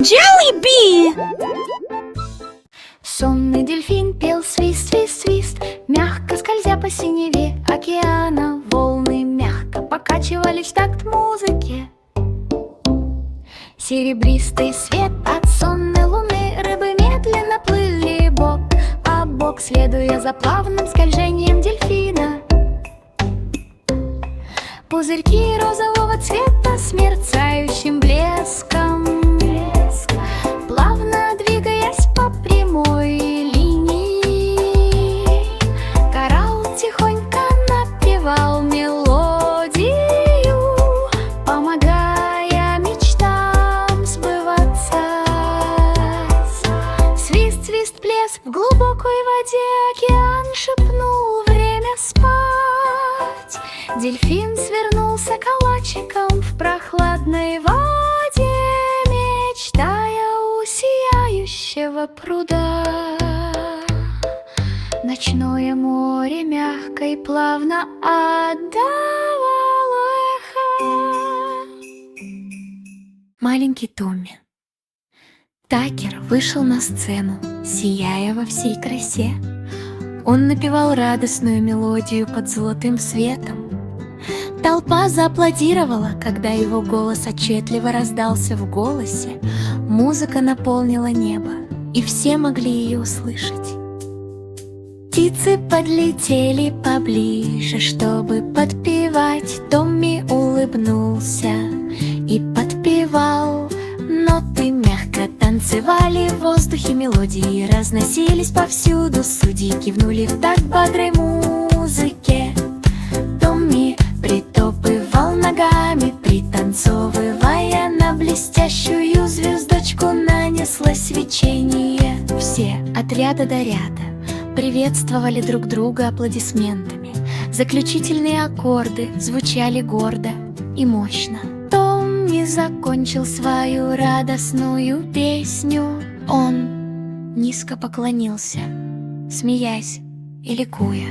Jellyby! Сонный дельфин пел свист, свист, свист, мягко скользя по синеве океана. Волны мягко покачивались в такт музыке. Серебристый свет от сонной луны, рыбы медленно плыли бок о бок, следуя за плавным скольжением дельфина. Пузырьки розового цвета с мерцающим блеском, плавно двигаясь по прямой линии, коралл тихонько напевал мелодию, помогая мечтам сбываться. Свист, свист, плеск в глубокой воде, океан шепнул: время спать. Дельфин свернулся калачиком в прохладной воде, мечтая у сияющего пруда. Ночное море мягко и плавно отдавало эхо. Маленький Томми. Такер вышел на сцену, сияя во всей красе. Он напевал радостную мелодию под золотым светом. Толпа зааплодировала, когда его голос отчетливо раздался в голосе. Музыка наполнила небо, и все могли ее услышать. Птицы подлетели поближе, чтобы подпевать. Томми улыбнулся и подпевал. Ноты мягко танцевали в воздухе, мелодии разносились повсюду. Судьи кивнули в такт бодрой музыке. Томми притопывал ногами, пританцовывая, на блестящую звездочку нанеслось свечение. Все от ряда до ряда приветствовали друг друга аплодисментами. Заключительные аккорды звучали гордо и мощно. Томми закончил свою радостную песню. Он низко поклонился, смеясь и ликуя.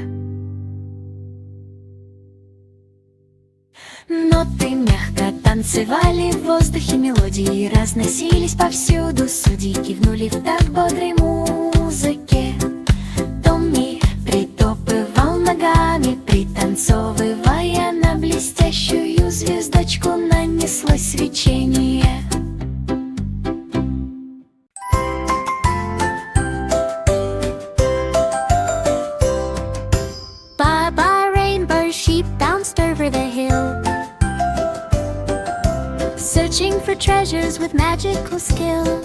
Ноты мягко танцевали в воздухе, мелодии разносились повсюду. Судьи кивнули в такт бодрой музыке. Томми притопывал ногами, пританцовывая, на блестящую звездочку нанеслось свечение. Bye-bye, rainbow sheep bounced over the hill, searching for treasures with magical skill.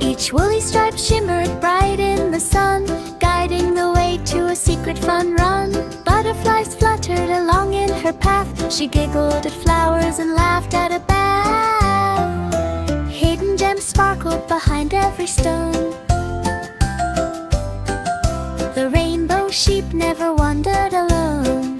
Each woolly stripe shimmered bright in the sun, guiding the way to a secret fun run. Butterflies fluttered along in her path. She giggled at flowers and laughed at a bath. Hidden gems sparkled behind every stone. The rainbow sheep never wandered alone.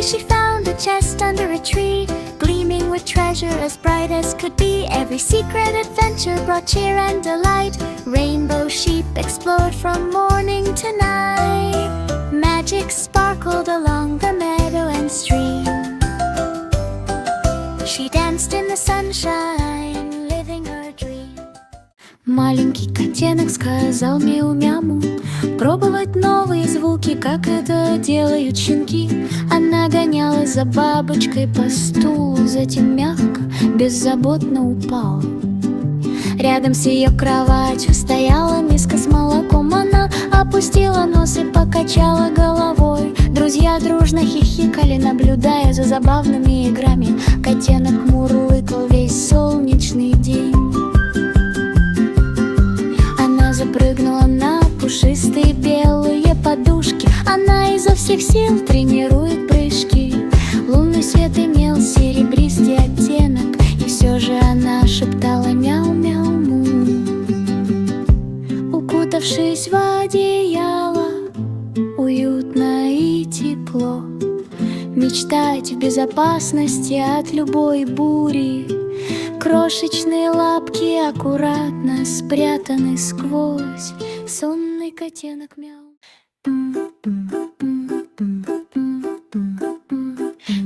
She found a chest under a tree, gleaming with treasure as bright as could be. Every secret adventure brought cheer and delight. Rainbow sheep explored from morning to night. Magic sparkled along the meadow and stream. She danced in the sunshine, living her dream. Маленький котенок сказал мяу-мяму, пробовать новые звуки, как это делают щенки. Она гонялась за бабочкой по стулу, затем мягко, беззаботно упала. Рядом с ее кроватью стояла миска с молоком. Она опустила нос и покачала головой. Друзья дружно хихикали, наблюдая за забавными играми. Котенок мурлыкал весь солнечный день. Запрыгнула на пушистые белые подушки. Она изо всех сил тренирует прыжки. Лунный свет имел серебристый оттенок, и все же она шептала мяу-мяу-му. Укутавшись в одеяло, уютно и тепло, мечтать в безопасности от любой бури. Крошечные лапки аккуратно спрятаны сквозь. Сонный котенок мяу.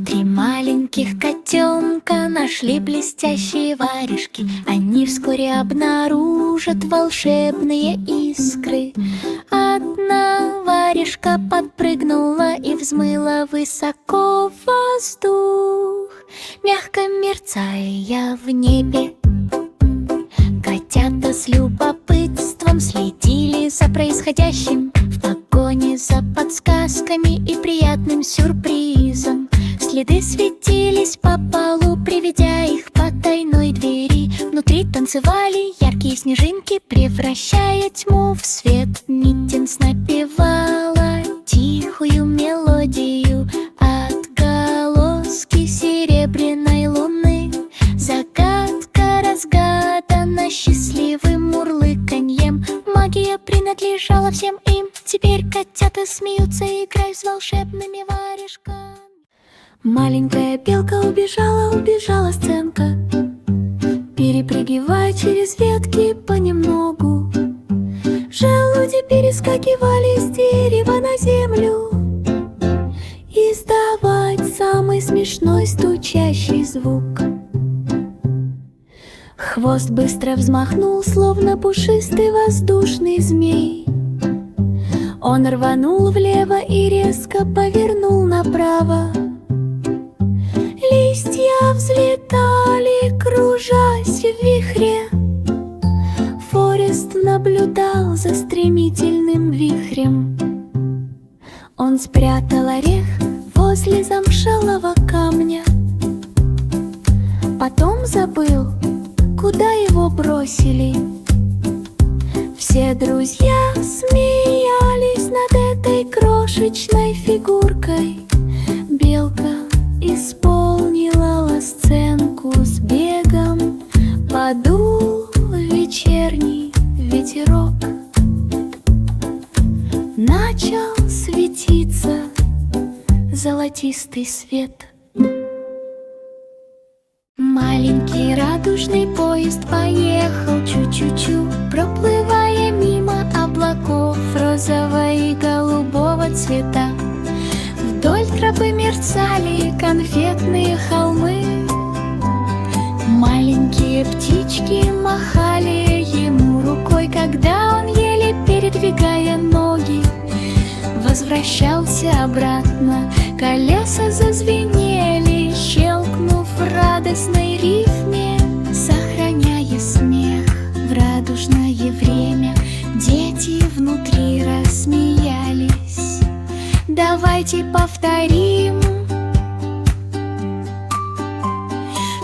Три маленьких котенка ловко нашли блестящие варежки. Они вскоре обнаружат волшебные искры. Одна варежка подпрыгнула и взмыла высоко в воздух, мягко мерцая в небе. Котята с любопытством следили за происходящим, в погоне за подсказками и приятным сюрпризом. Следы светились по полу, приведя их к потайной двери. Внутри танцевали яркие снежинки, превращая тьму в свет. Митинс напевала тихую мелодию отголоски серебряной луны. Загадка разгадана счастливым мурлыканьем. Магия принадлежала всем им. Теперь котята смеются, играя с волшебными варежками. Маленькая белка убежала сценка, перепрыгивая через ветки понемногу. Желуди перескакивали с дерева на землю, издавать самый смешной стучащий звук. Хвост быстро взмахнул, словно пушистый воздушный змей. Он рванул влево и резко повернул направо. Листья взлетали, кружась в вихре. Форест наблюдал за стремительным вихрем. Он спрятал орех возле замшелого камня, потом забыл, куда его бросили. Все друзья смеялись над этой крошечной фигуркой. Белка исполнила сценку с бегом, подул вечерний ветерок. Начал светиться золотистый свет. Маленький радужный поезд поехал чу-чу-чу, проплывая мимо облаков розового и голубого цвета. Вдоль тропы мерцали конфетные холмы. Маленькие птички махали ему рукой, когда он, еле передвигая ноги, возвращался обратно. Колеса зазвенели, щелкнув в радостной рифме, сохраняя смех в радужное время. Дети внутри рассмеялись. Давайте повторим.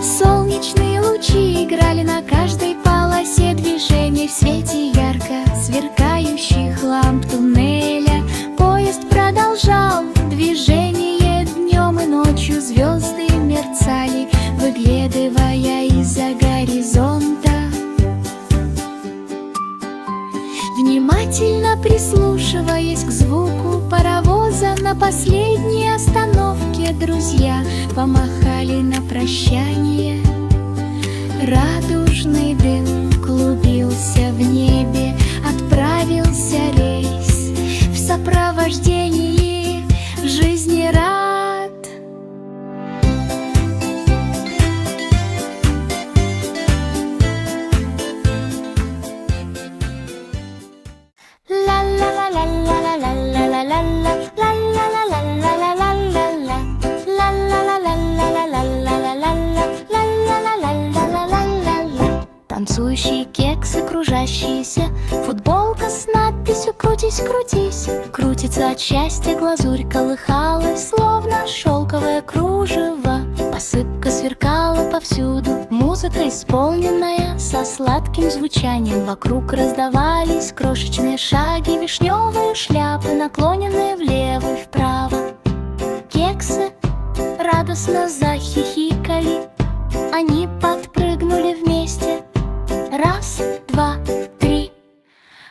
Солнечные лучи играли на каждой полосе движения. В свете ярко сверкающих ламп туннеля поезд продолжал движение. Днем и ночью звезды мерцали, выглядывая из-за горизонта. Внимательно прислушиваясь к звуку паровоза, на последней остановке друзья помахали на прощание. Радужный дым клубился в небе, отправился рейс в сопровождении жизни рад. Танцующие кексы, кружащиеся, футболка с надписью «Крутись, крутись». Крутится от счастья глазурь, колыхалась, словно шелковое кружево. Посыпка сверкала повсюду, музыка исполненная со сладким звучанием. Вокруг раздавались крошечные шаги, вишневые шляпы, наклоненные влево и вправо. Кексы радостно захихикали, они подпрыгнули вместе. Раз, два, три.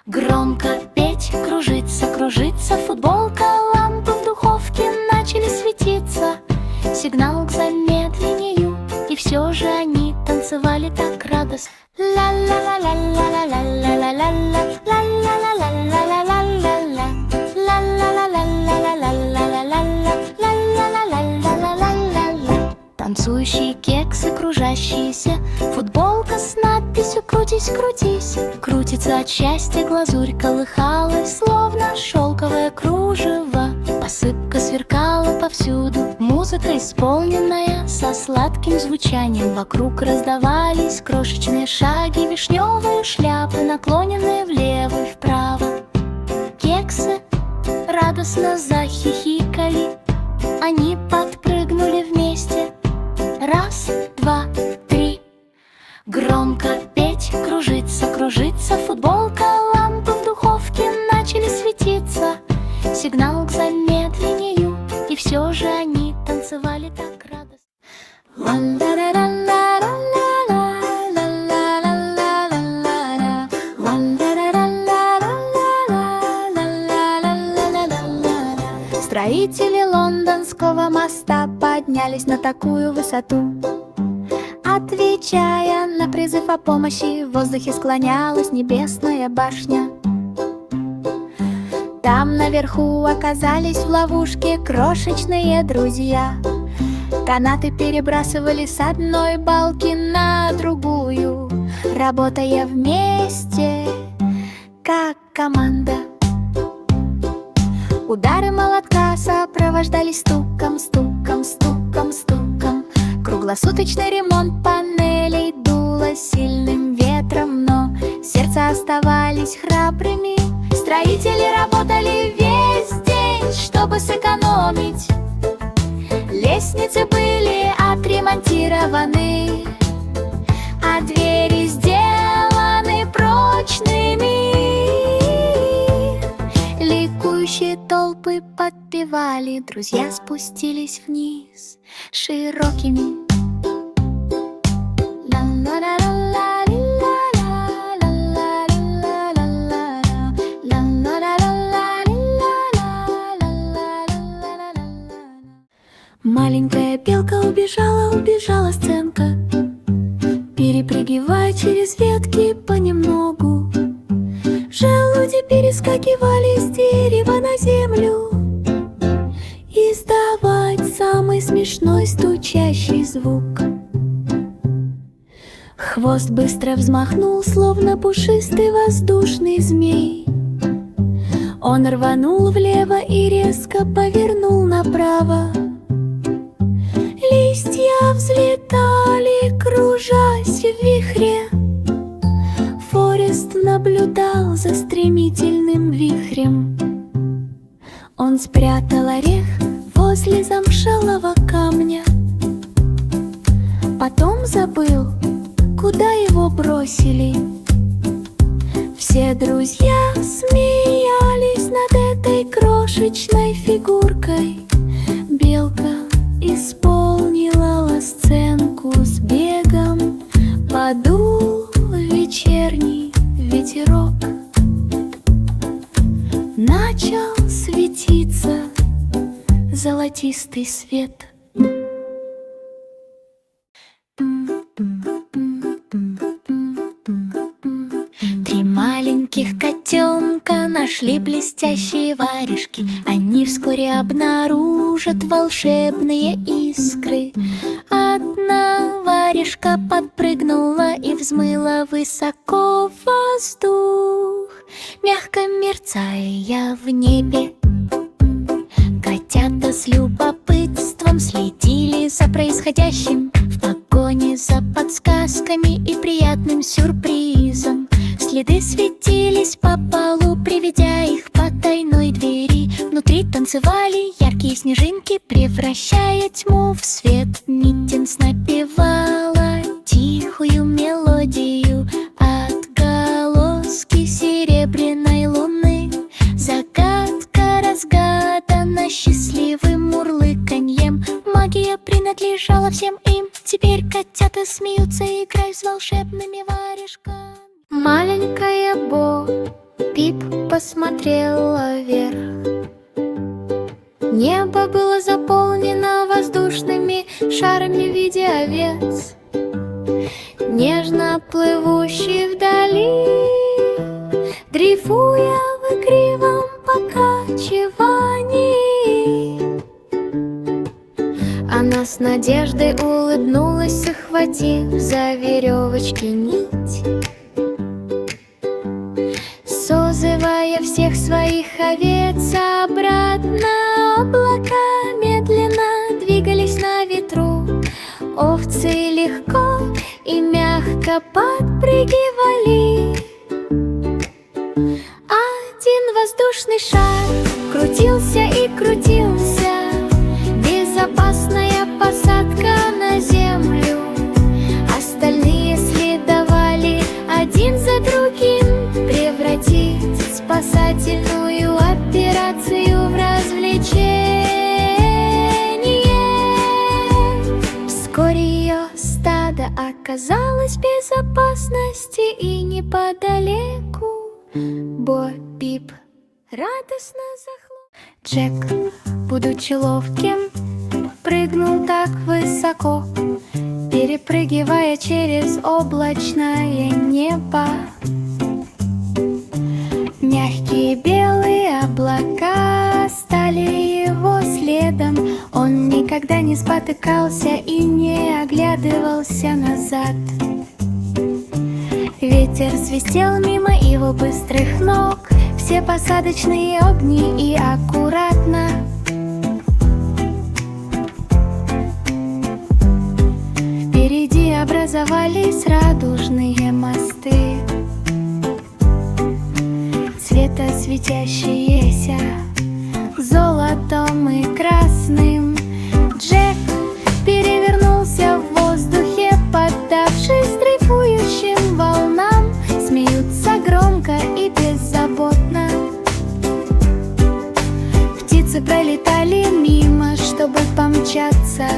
Громко петь, кружится, кружится футболка, лампы в духовке начали светиться. Сигнал к замедлению, и все же они танцевали так радостно. Танцующие кексы, крутись. Крутится от счастья глазурь, колыхалась, словно шелковое кружево. Посыпка сверкала повсюду, музыка исполненная со сладким звучанием. Вокруг раздавались крошечные шаги, вишневые шляпы, наклоненные влево и вправо. Кексы радостно захихикали, они подпрыгнули вместе. Раз, два, три. Громко петь, кружится, кружится футболка, лампы в духовке начали светиться. Сигнал к замедлению, и все же они танцевали так радостно. Строители лондонского моста поднялись на такую высоту. Отвечая на призыв о помощи, в воздухе склонялась небесная башня. Там наверху оказались в ловушке крошечные друзья. Канаты перебрасывали с одной балки на другую, работая вместе, как команда. Удары молотка сопровождались стуком, стуком, стуком, стуком. Круглосуточный ремонт панелей дуло сильным ветром, но сердца оставались храбрыми. Строители работали весь день, чтобы сэкономить. Лестницы были отремонтированы, а двери сделаны прочными. Ликующие толпы подпевали, друзья спустились вниз широкими. Маленькая белка убежала, убежала сценка, перепрыгивая через ветки понемногу. Желуди перескакивали с дерева на землю, издавать самый смешной стучащий звук. Хвост быстро взмахнул, словно пушистый воздушный змей. Он рванул влево и резко повернул направо. Листья взлетали, кружась в вихре. Форест наблюдал за стремительным вихрем. Он спрятал орех возле замшелого камня, потом забыл, куда его бросили. Все друзья смеялись над этой крошечной фигуркой. Белка исполнила сценку с бегом, подул вечерний ветерок. Начал светиться золотистый свет. Три маленьких котенка нашли блестящие варежки. Они вскоре обнаружат волшебные искры. Одна варежка подпрыгнула и взмыла высоко в воздух, мягко мерцая в небе. Котята с любопытством следили за происходящим, в погоне за подсказками и приятным сюрпризом. Следы светились по полу, приведя их к потайной двери. Внутри танцевали яркие снежинки, превращая тьму в свет. Миттинс напевала тихую мелодию отголоски серебряной луны. Загадка разгадана счастливым мурлыканьем. Магия принадлежала всем им. Теперь котята смеются, играя с волшебными варежками. Маленькая Бо Пип посмотрела вверх. Небо было заполнено воздушными шарами в виде овец, нежно плывущие вдали, дрейфуя в игривом покачивании. Она с надеждой улыбнулась, ухватив за веревочки нить. своих овец обратно. Облака медленно двигались на ветру. Овцы легко и мягко подпрыгивали. Один воздушный шар крутился и крутился. Безопасная посадка на землю. Остальные следовали один за другим превратить спасательную операцию в развлечение. Вскоре ее стадо оказалось в безопасности, и неподалеку Бо-Бип радостно захлопал. Джек, будучи ловким, прыгнул так высоко, перепрыгивая через облачное небо. Мягкие белые облака стали его следом. Он никогда не спотыкался и не оглядывался назад. Ветер свистел мимо его быстрых ног. Все посадочные огни и аккуратно. Впереди образовались радужные мосты, цвета светящиеся золотом и красным. Джек перевернулся в воздухе, поддавшись дрейфующим волнам. Смеются громко и беззаботно. Птицы пролетали мимо, чтобы помчаться,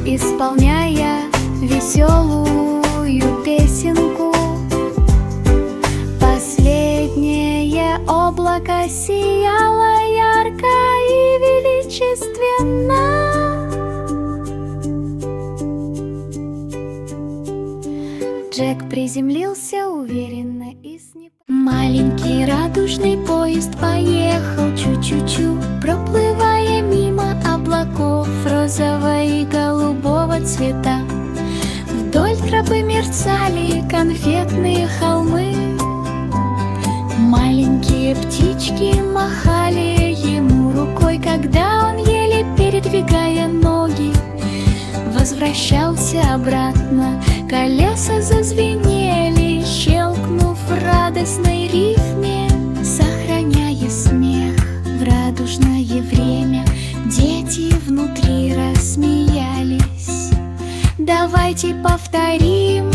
исполняя веселую песенку. Последнее облако сияло ярко и величественно. Джек приземлился уверенно и с неба. Маленький радужный поезд поехал чу-чу-чу, проплывая мимо облаков розового и голубого цвета. Вдоль тропы мерцали конфетные холмы. Маленькие птички махали ему рукой, когда он, еле передвигая ноги, возвращался обратно. Колеса зазвенели, щелкнув в радостной рифме, сохраняя смех в радужное время. Дети внутри рассмеялись. Давайте повторим.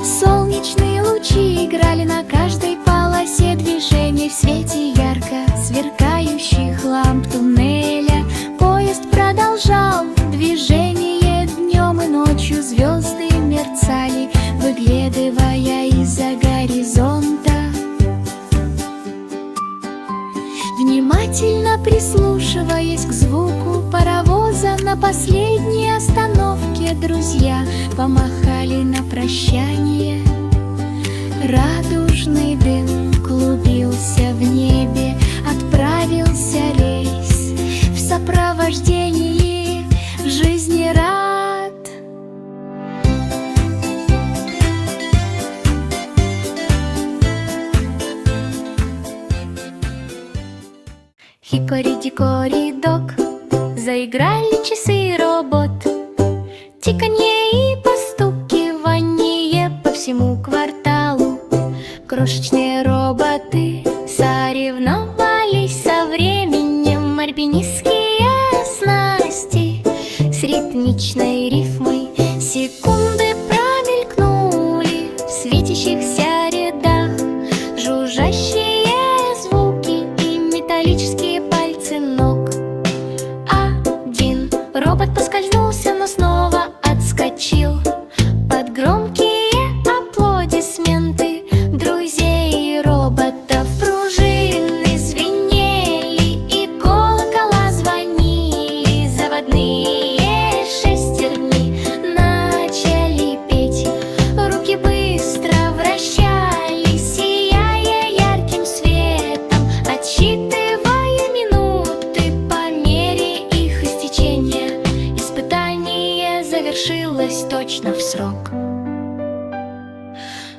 Солнечные лучи играли на каждой полосе движения. В свете ярко сверкающих ламп туннеля поезд продолжал движение. Днем и ночью звезды мерцали, выглядывая из-за горизонта. Внимательно прислушиваясь к звуку паровоза, на последней остановке друзья помахали на прощание. Радужный дым клубился в небе, отправился рейс в сопровождении жизнерад. Хикори-дикори-док, заиграли часы робот. Тиканье и постукивание по всему кварталу. Крошечные роботы соревновались со временем. Альпинистские снасти с ритмичной рифмой. Секунды промелькнули в светящихся рядах. Жужжащие звуки и металлические пальцы ног. Один робот поскользнулся, но снова отскочил под громкие аплодисменты друзей и роботов. Пружины звенели и колокола звонили. Заводные шестерни начали петь. Руки быстро вращались, сияя ярким светом, отсчитывая минуты по мере их истечения. Испытание завершилось точно в срок.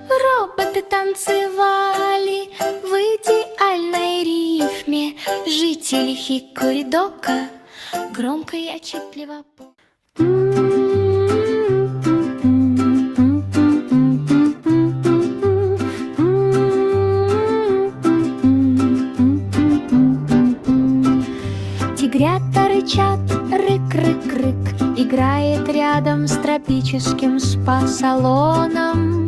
Робот танцевали в идеальной рифме. Жители Хикуридока громко и отчетливо. Тигрята рычат, рык-рык-рык, играет рядом с тропическим спа-салоном.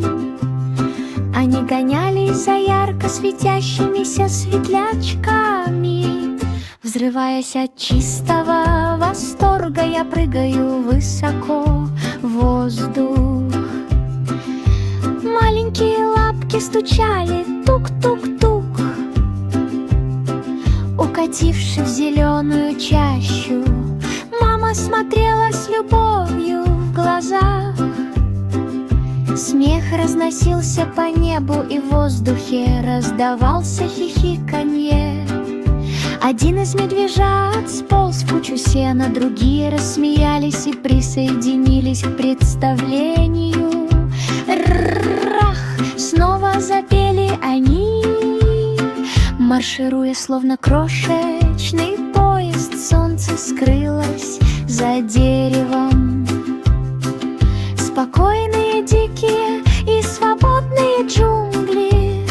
Они гонялись за ярко светящимися светлячками. Взрываясь от чистого восторга, я прыгаю высоко в воздух. Маленькие лапки стучали тук-тук-тук, укативши в зеленую чащу. Мама смотрела с любовью в глазах. Смех разносился по небу, и в воздухе раздавался хихиканье. Один из медвежат сполз в кучу сена, другие рассмеялись и присоединились к представлению. Рах! Снова запели они, маршируя словно крошечный поезд. Солнце скрылось за деревом. Спокойные, дикие и свободные джунгли,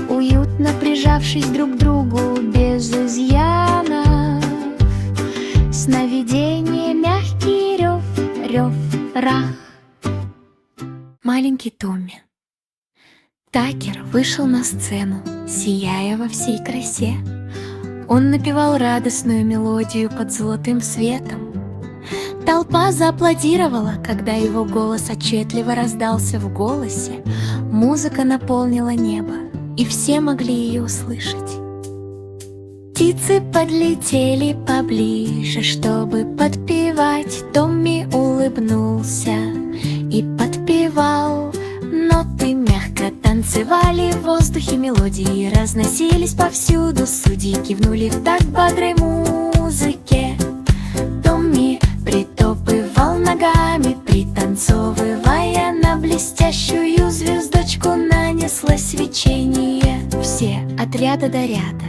уютно прижавшись друг к другу без изъянов. Сновидение, мягкий рев, рев, рах. Маленький Томми. Такер вышел на сцену, сияя во всей красе. Он напевал радостную мелодию под золотым светом. Толпа зааплодировала, когда его голос отчетливо раздался в голосе. Музыка наполнила небо, и все могли ее услышать. Птицы подлетели поближе, чтобы подпевать. Томми улыбнулся и подпевал. Ноты мягко танцевали в воздухе, мелодии разносились повсюду. Судьи кивнули в такт бодрой музыке. Томми притопывал ногами, пританцовывая, на блестящую звездочку нанеслось свечение. Все от ряда до ряда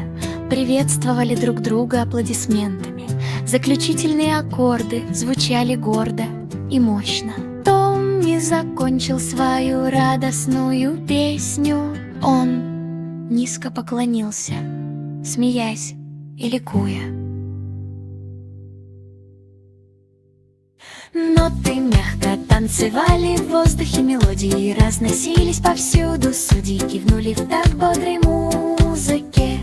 приветствовали друг друга аплодисментами. Заключительные аккорды звучали гордо и мощно. Томми закончил свою радостную песню. Он низко поклонился, смеясь и ликуя. Ноты мягко танцевали в воздухе, мелодии разносились повсюду. Судьи кивнули в такт бодрой музыке.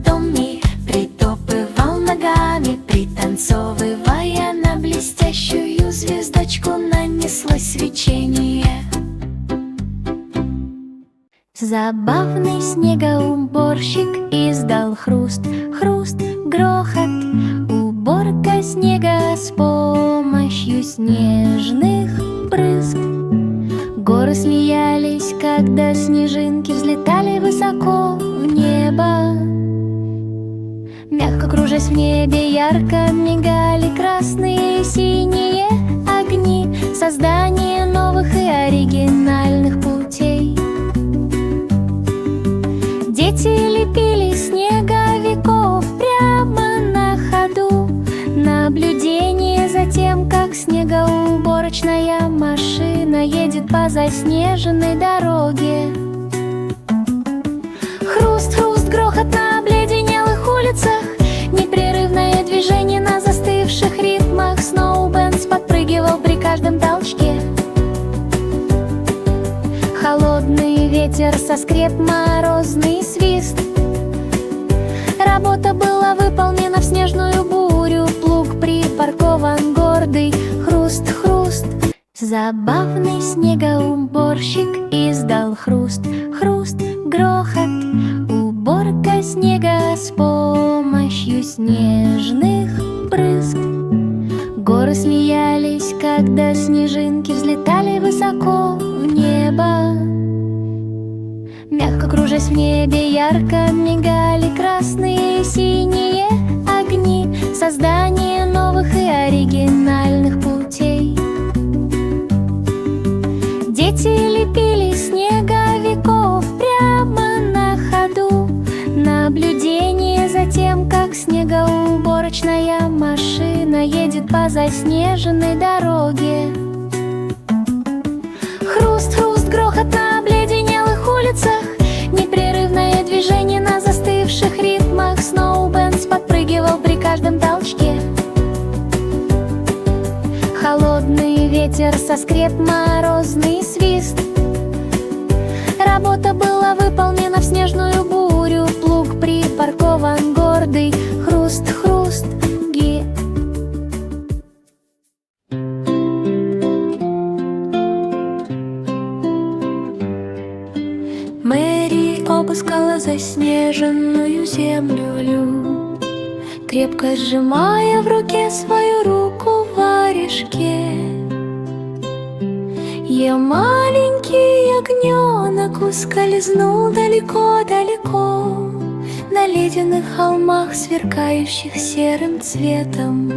Томми притопывал ногами, пританцовывая, на блестящую звездочку нанеслось свечение. Забавный снегоуборщик издал хруст, хруст, грохот. Уборка снега с помощью снежных брызг. Горы смеялись, когда снежинки взлетали высоко в небо. Мягко кружась в небе, ярко мигали красные и синие огни. Создание новых и оригинальных путей. Дети лепили снеговиков прямо на ходу. Наблюдение за тем, как снегоуборочная машина едет по заснеженной дороге. Хруст, хруст, грохот на обледенелых улицах. Непрерывное движение на застывших ритмах. Сноубэнс подпрыгивал при каждом толчке. Холодный ветер со скреп, морозный свист. Работа была выполнена в снежную бурю. Плуг припаркован гордый. Хруст, хруст. Забавный снегоуборщик издал хруст, хруст, грохот. Уборка снега с помощью снежных брызг. Горы смеялись, когда снежинки взлетали высоко в небо. Мягко кружась в небе, ярко мигали красные и синие огни. Создание новых и оригинальных путей. Дети лепили снега Наблюдение за тем, как снегоуборочная машина едет по заснеженной дороге. Хруст-хруст, грохот на обледенелых улицах, непрерывное движение на застывших ритмах. Сноубенс подпрыгивал при каждом толчке. Холодный ветер со скреп, морозный свист. Работа была выполнена в снежную бурю. Плуг припаркован гордый. Хруст-хруст, ги. Мэри опускала заснеженную землю, крепко сжимая в руке свою руку в варежке. Ее маленький ягненок ускользнул далеко-далеко на ледяных холмах, сверкающих серым цветом.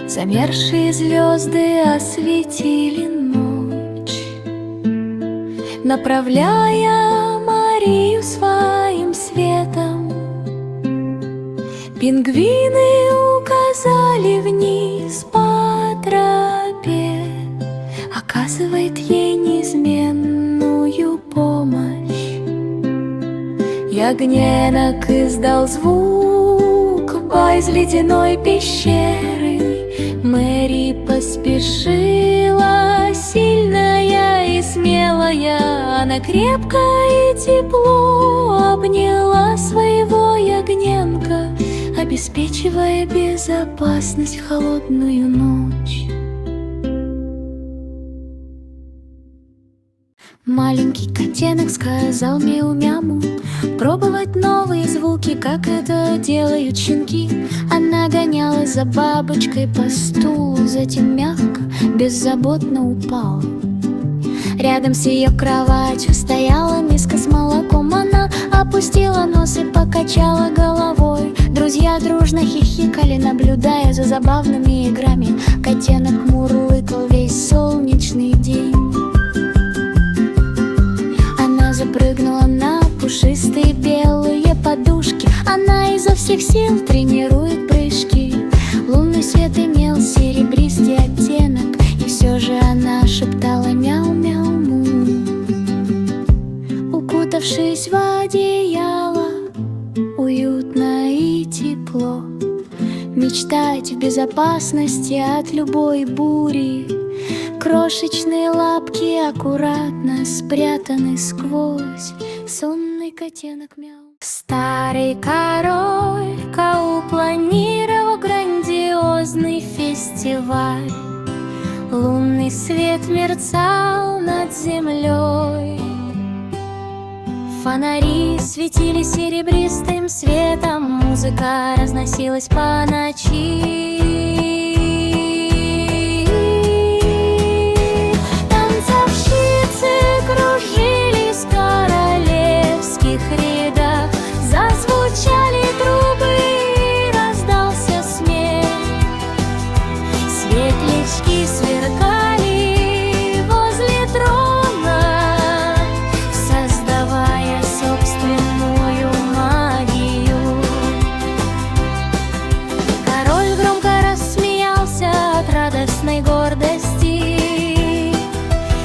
Замерзшие звезды осветили ночь, направляя Марию своим светом. Пингвины указали вниз по тропе, оказывает ей неизменную помощь. Ягненок издал звук из ледяной пещеры. Мэри поспешила, сильная и смелая. Она крепко и тепло обняла своего ягненка, обеспечивая безопасность в холодную ночь. Маленький котенок сказал мяу-мяму, пробовать новые звуки, как это делают щенки. Она гонялась за бабочкой по стулу, затем мягко, беззаботно упала. Рядом с ее кроватью стояла миска с молоком. Она опустила нос и покачала головой. Друзья дружно хихикали, наблюдая за забавными играми. Котенок мурлыкал весь солнечный день. Она запрыгнула на пушистые белые подушки. Она изо всех сил тренирует прыжки. Лунный свет имел серебристый оттенок, и все же она шептала мяу-мяу-му. Укутавшись в одеяло, уютно и тепло, мечтать в безопасности от любой бури. Крошечные лапки аккуратно спрятаны сквозь. Сонный котенок мяу. Старый король Кау планировал грандиозный фестиваль. Лунный свет мерцал над землей. Фонари светили серебристым светом. Музыка разносилась по ночи. Кружились в королевских рядах, зазвучали трубы, раздался смех. Светлячки сверкали возле трона, создавая собственную магию. Король громко рассмеялся от радостной гордости.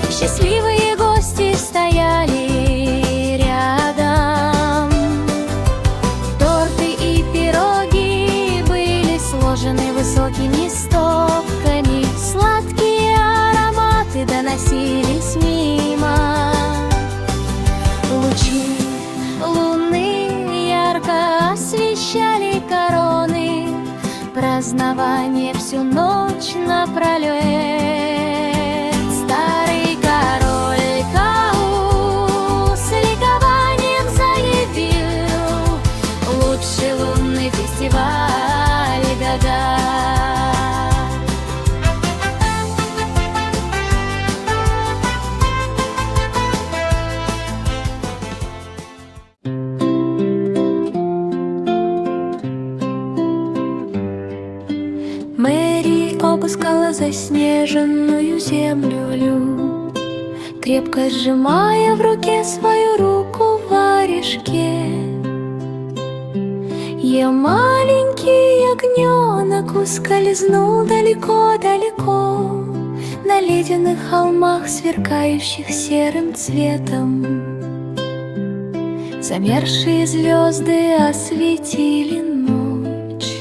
Счастливые гости стояли рядом. Торты и пироги были сложены высокими стопками. Сладкие ароматы доносились мимо. Лучи луны ярко освещали короны. Празднование всю ночь напролет. Мэри опускала заснеженную землю, крепко сжимая в руке свою руку в варежке. Я маленький ягненок ускользнул далеко-далеко на ледяных холмах, сверкающих серым цветом. Замерзшие звезды осветили ночь,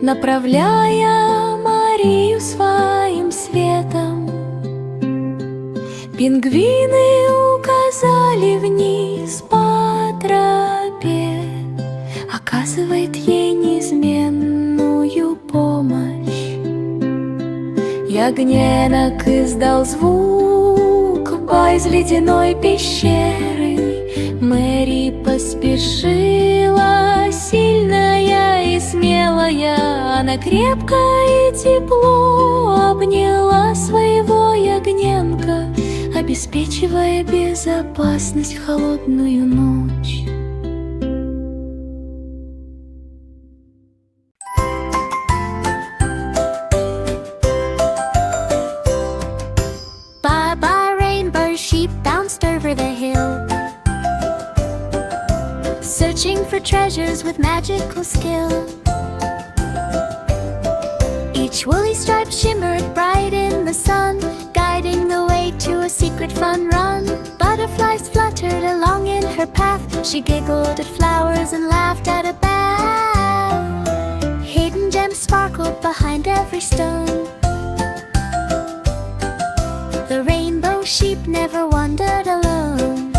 направляя Марию своим светом. Пингвины указали вниз по тропе, оказывает ей неизменную помощь. Ягненок издал звук из ледяной пещеры. Мэри поспешила, сильная и смелая. Она крепко и тепло обняла своего ягненка, обеспечивая безопасность в холодную ночь. Bye-bye, rainbow sheep, bounced over the hill, searching for treasures with magical skill. Each woolly stripe shimmered bright in the sun, guiding the way to a secret fun run. Butterflies fluttered along in her path. She giggled at flowers and laughed at a bath. Hidden gems sparkled behind every stone. The rainbow sheep never wandered alone.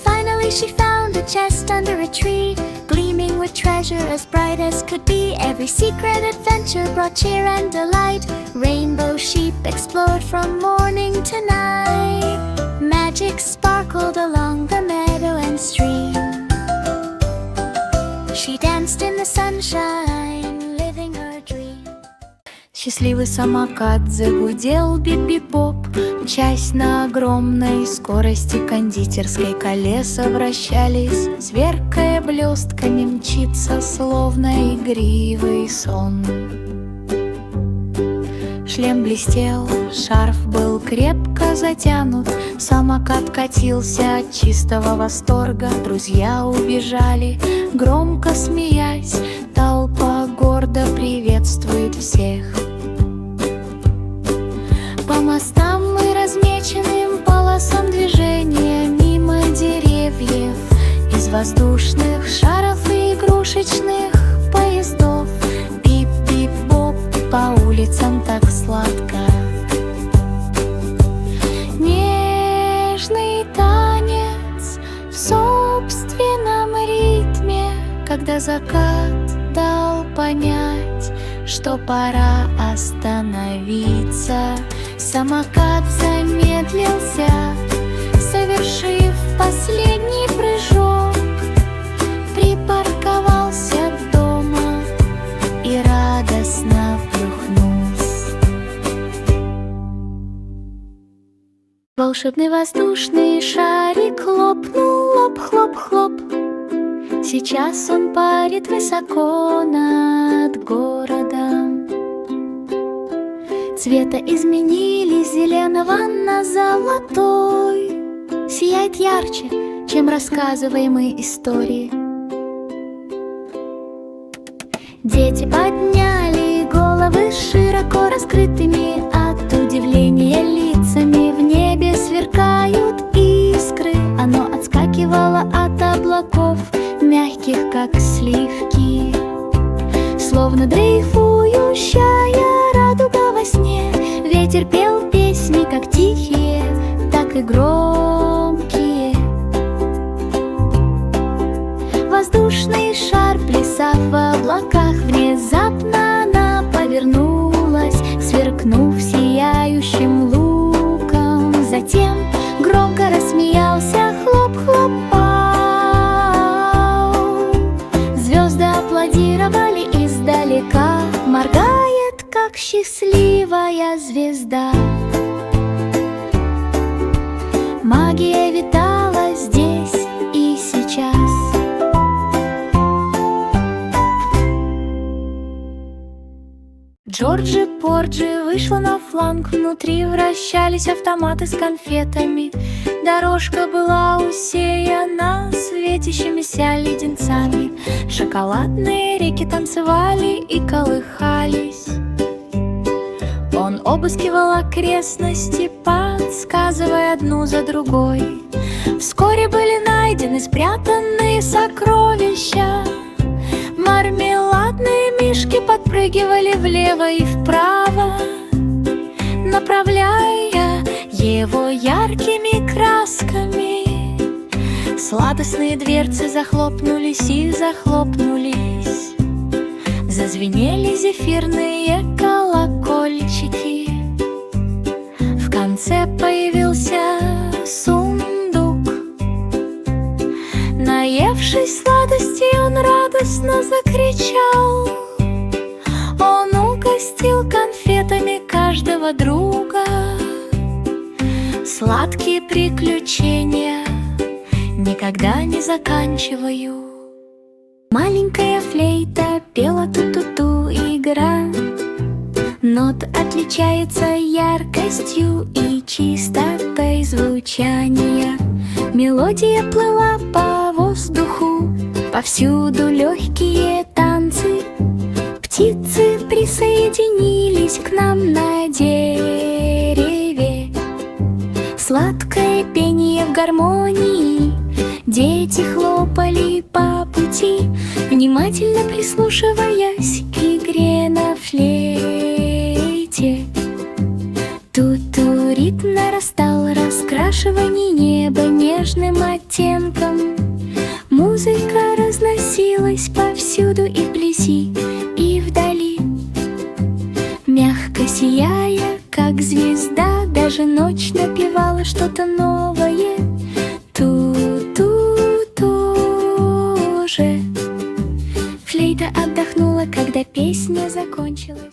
Finally she found a chest under a tree, gleaming with treasure as bright as could be. Every secret adventure brought cheer and delight. Rainbow sheep explored from morning to night. Magic sparkled along the meadow and stream. She danced in the sunshine, living her dream. Счастливый самокат загудел бип-бип-боп, мчась на огромной скорости кондитерской. Колеса вращались, сверкая блестками, мчится словно игривый сон. Шлем блестел, шарф был крепко затянут, самокат катился от чистого восторга. Друзья убежали, громко смеясь, толпа гордо приветствует всех. По мостам и размеченным полосам движения, мимо деревьев, из воздушных шаров и игрушечных поездов. Бип-бип-боп, по улицам так сладко. Нежный танец в собственном ритме, когда закат дал понять, что пора остановиться. Самокат замедлился, совершив последний прыжок, припарковался дома и радостно плюхнулся. Волшебный воздушный шарик хлопнул, лоп-хлоп-хлоп. Сейчас он парит высоко над городом. Цвета изменились, зеленого на золотой. Сияет ярче, чем рассказываемые истории. Дети подняли головы широко раскрытыми от удивления лицами. В небе сверкают искры. Оно отскакивало от облаков, мягких, как сливки, словно дрейфующая радуга во сне. Ветер пел песни, как тихие, так и громкие. Воздушный шар, плясав в облаках, внезапно она повернулась, сверкнув сияющим луком. Затем громко рассмеялся, хлоп-хлоп. Звезды аплодировали издалека, моргает, как счастливая звезда. Магия витала здесь и сейчас. Джорджи Порджи вышла на фланг. Внутри вращались автоматы с конфетами. Дорожка была усеяна светящимися леденцами. Шоколадные реки танцевали и колыхались. Он обыскивал окрестности, подсказывая одну за другой. Вскоре были найдены спрятанные сокровища. Мармеладные мишки подпрыгивали влево и вправо, направляя его яркими красками. Сладостные дверцы захлопнулись и захлопнулись. Зазвенели зефирные колокольчики. В конце появился сундук. Наевшись сладостей, он радостно закричал. Он угостил конфетами каждого друга. Сладкие приключения никогда не заканчиваю. Маленькая флейта пела ту-ту-ту, игра нот отличается яркостью и чистотой звучания. Мелодия плыла по воздуху, повсюду легкие танцы. Птицы присоединились к нам на дереве. Сладкое пение в гармонии. Дети хлопали по пути, внимательно прислушиваясь к игре на флейте. Тут ритм нарастал, раскрашивание неба нежным оттенком. Музыка разносилась повсюду, и вблизи, и вдали. Мягко сияя, как звезда, даже ночь напевала что-то новое. Флейта отдохнула, когда песня закончилась.